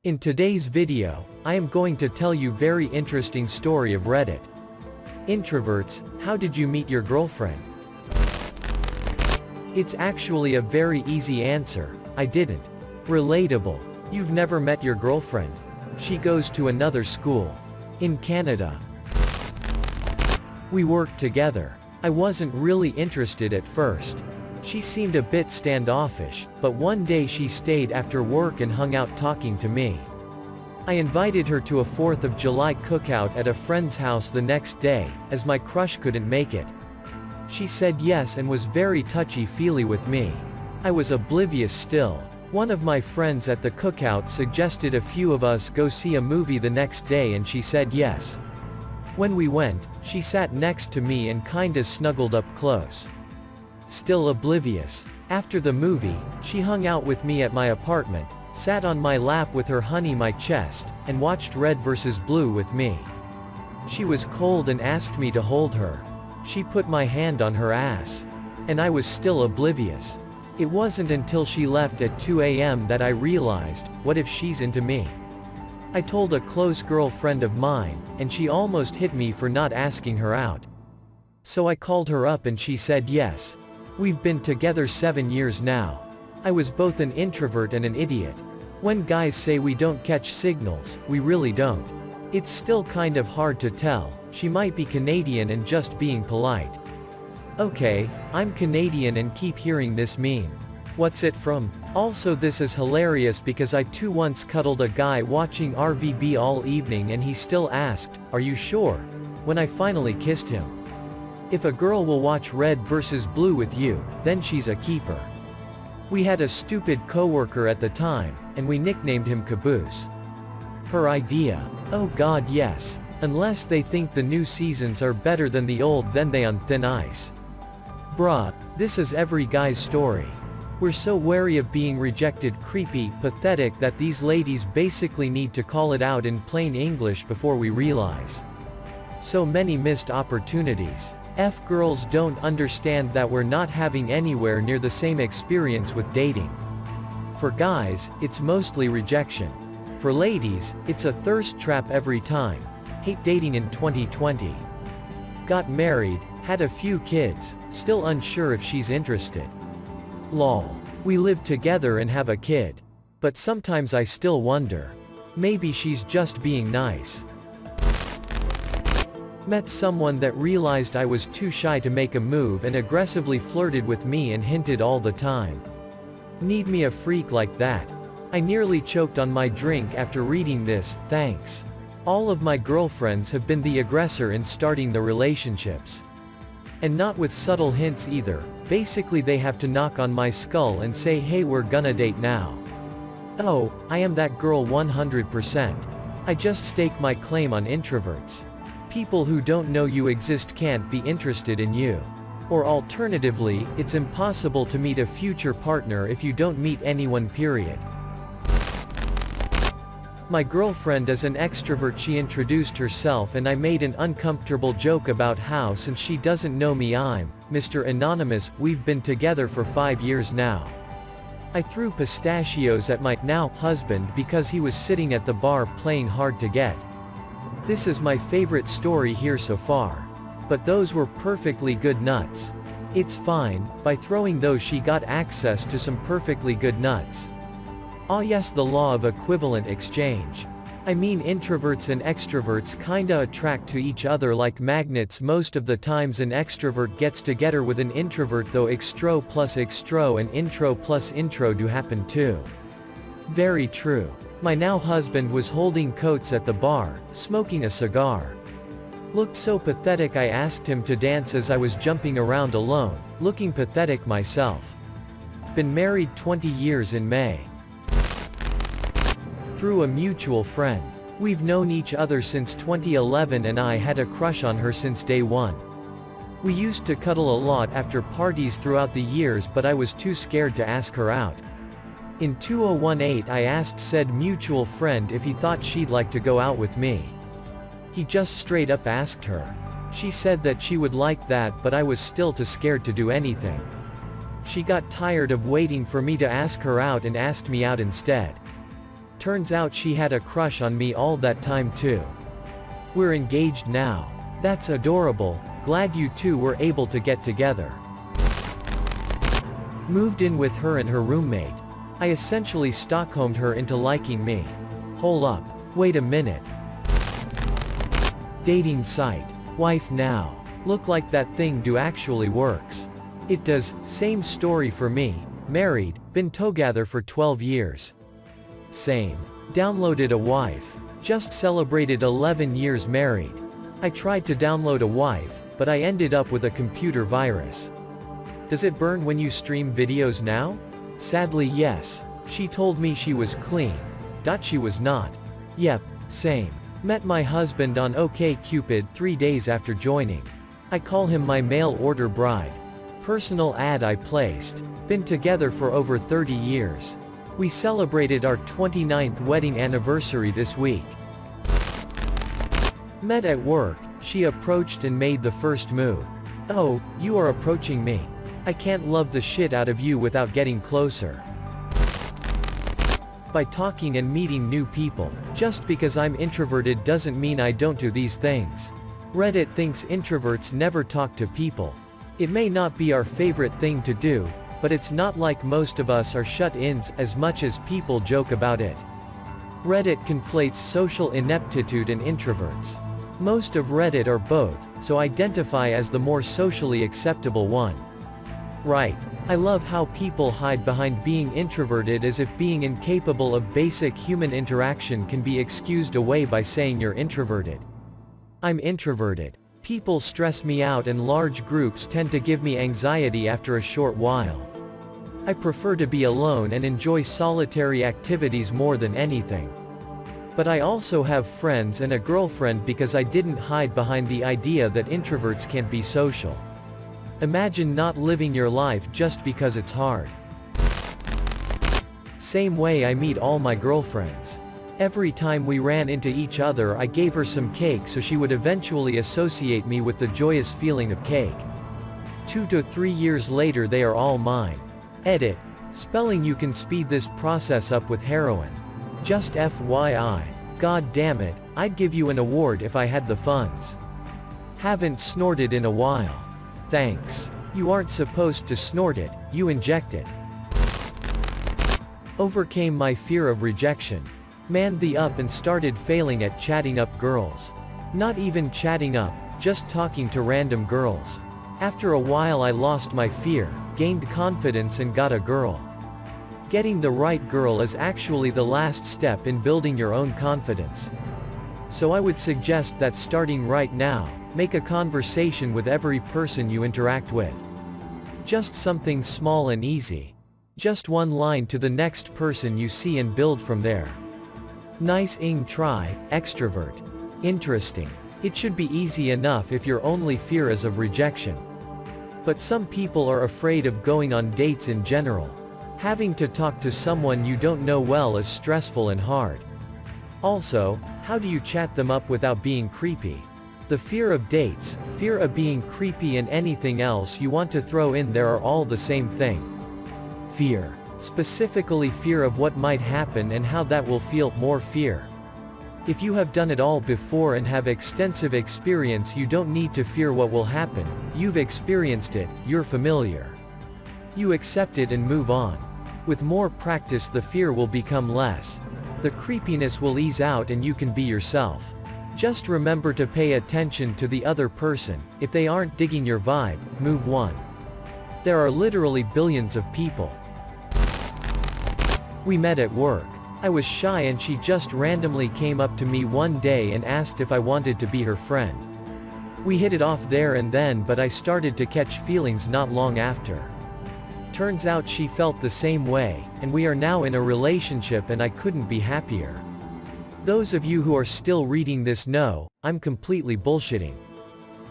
In today's video, I am going to tell you very interesting story of Reddit. Introverts, how did you meet your girlfriend? It's actually a very easy answer, I didn't. Relatable. You've never met your girlfriend. She goes to another school. In Canada. We worked together. I wasn't really interested at first. She seemed a bit standoffish, but one day she stayed after work and hung out talking to me. I invited her to a 4th of July cookout at a friend's house the next day, as my crush couldn't make it. She said yes and was very touchy-feely with me. I was oblivious still. One of my friends at the cookout suggested a few of us go see a movie the next day and she said yes. When we went, she sat next to me and kinda snuggled up close. Still oblivious. After the movie, she hung out with me at my apartment, sat on my lap with her honey my chest, and watched Red vs. Blue with me. She was cold and asked me to hold her. She put my hand on her ass. And I was still oblivious. It wasn't until she left at 2 a.m. that I realized, what if she's into me? I told a close girlfriend of mine, and she almost hit me for not asking her out. So I called her up and she said yes. We've been together 7 years now. I was both an introvert and an idiot. When guys say we don't catch signals, we really don't. It's still kind of hard to tell. She might be Canadian and just being polite. Okay, I'm Canadian and keep hearing this meme. What's it from? Also, this is hilarious because I too once cuddled a guy watching RVB all evening and he still asked, "Are you sure?" when I finally kissed him. If a girl will watch Red vs. Blue with you, then she's a keeper. We had a stupid coworker at the time, and we nicknamed him Caboose. Her idea. Oh god yes. Unless they think the new seasons are better than the old, then they on thin ice. Bruh, this is every guy's story. We're so wary of being rejected, creepy, pathetic that these ladies basically need to call it out in plain English before we realize. So many missed opportunities. Girls don't understand that we're not having anywhere near the same experience with dating. For guys, it's mostly rejection. For ladies, it's a thirst trap every time. Hate dating in 2020. Got married, had a few kids, still unsure if she's interested. Lol. We live together and have a kid. But sometimes I still wonder. Maybe she's just being nice. Met someone that realized I was too shy to make a move and aggressively flirted with me and hinted all the time. Need me a freak like that? I nearly choked on my drink after reading this, thanks. All of my girlfriends have been the aggressor in starting the relationships. And not with subtle hints either, basically they have to knock on my skull and say hey we're gonna date now. Oh, I am that girl 100%. I just stake my claim on introverts. People who don't know you exist can't be interested in you. Or alternatively, it's impossible to meet a future partner if you don't meet anyone period. My girlfriend is an extrovert. She introduced herself and I made an uncomfortable joke about how since she doesn't know me I'm Mr. Anonymous. We've been together for 5 years now. I threw pistachios at my now husband because he was sitting at the bar playing hard to get. This is my favorite story here so far. But those were perfectly good nuts. It's fine, by throwing those she got access to some perfectly good nuts. Ah yes, the law of equivalent exchange. I mean introverts and extroverts kinda attract to each other like magnets. Most of the times an extrovert gets together with an introvert, though extro plus extro and intro plus intro do happen too. Very true. My now husband was holding coats at the bar, smoking a cigar. Looked so pathetic I asked him to dance as I was jumping around alone, looking pathetic myself. Been married 20 years in May. Through a mutual friend. We've known each other since 2011 and I had a crush on her since day one. We used to cuddle a lot after parties throughout the years, but I was too scared to ask her out. In 2018 I asked said mutual friend if he thought she'd like to go out with me. He just straight up asked her. She said that she would like that, but I was still too scared to do anything. She got tired of waiting for me to ask her out and asked me out instead. Turns out she had a crush on me all that time too. We're engaged now. That's adorable, glad you two were able to get together. Moved in with her and her roommate. I essentially Stockholmed her into liking me. Hold up, wait a minute. Dating site. Wife now. Look like that thing do actually works. It does, same story for me, married, been together for 12 years. Same. Downloaded a wife. Just celebrated 11 years married. I tried to download a wife, but I ended up with a computer virus. Does it burn when you stream videos now? Sadly yes. She told me she was clean. She was not. Yep, same. Met my husband on OkCupid 3 days after joining. I call him my mail order bride. Personal ad I placed. Been together for over 30 years. We celebrated our 29th wedding anniversary this week. Met at work, she approached and made the first move. Oh, you are approaching me. I can't love the shit out of you without getting closer. By talking and meeting new people. Just because I'm introverted doesn't mean I don't do these things. Reddit thinks introverts never talk to people. It may not be our favorite thing to do, but it's not like most of us are shut-ins as much as people joke about it. Reddit conflates social ineptitude and introverts. Most of Reddit are both, so identify as the more socially acceptable one. Right. I love how people hide behind being introverted as if being incapable of basic human interaction can be excused away by saying you're introverted. I'm introverted. People stress me out and large groups tend to give me anxiety after a short while. I prefer to be alone and enjoy solitary activities more than anything. But I also have friends and a girlfriend because I didn't hide behind the idea that introverts can't be social. Imagine not living your life just because it's hard. Same way I meet all my girlfriends. Every time we ran into each other I gave her some cake so she would eventually associate me with the joyous feeling of cake. 2 to 3 years later they are all mine. Edit. Spelling you can speed this process up with heroin. Just FYI. God damn it, I'd give you an award if I had the funds. Haven't snorted in a while. Thanks. You aren't supposed to snort it, you inject it. Overcame my fear of rejection. Manned the up and started failing at chatting up girls. Not even chatting up, just talking to random girls. After a while I lost my fear, gained confidence and got a girl. Getting the right girl is actually the last step in building your own confidence. So I would suggest that starting right now, make a conversation with every person you interact with. Just something small and easy. Just one line to the next person you see and build from there. Nice try, extrovert. Interesting. It should be easy enough if your only fear is of rejection. But some people are afraid of going on dates in general. Having to talk to someone you don't know well is stressful and hard. Also, how do you chat them up without being creepy? The fear of dates, fear of being creepy and anything else you want to throw in there are all the same thing. Fear. Specifically fear of what might happen and how that will feel, more fear. If you have done it all before and have extensive experience you don't need to fear what will happen, you've experienced it, you're familiar. You accept it and move on. With more practice the fear will become less. The creepiness will ease out and you can be yourself. Just remember to pay attention to the other person. If they aren't digging your vibe, move on. There are literally billions of people. We met at work. I was shy and she just randomly came up to me one day and asked if I wanted to be her friend. We hit it off there and then, but I started to catch feelings not long after. Turns out she felt the same way, and we are now in a relationship and I couldn't be happier. Those of you who are still reading this know, I'm completely bullshitting.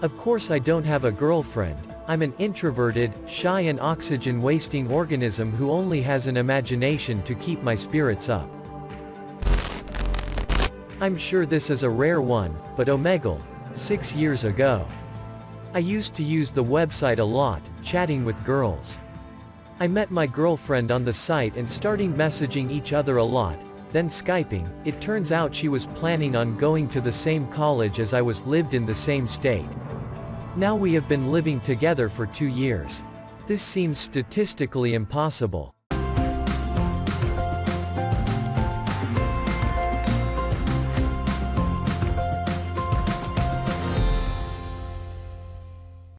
Of course I don't have a girlfriend, I'm an introverted, shy and oxygen-wasting organism who only has an imagination to keep my spirits up. I'm sure this is a rare one, but Omegle, 6 years ago. I used to use the website a lot, chatting with girls. I met my girlfriend on the site and starting messaging each other a lot, then Skyping. It turns out she was planning on going to the same college as I was, lived in the same state. Now we have been living together for 2 years. This seems statistically impossible.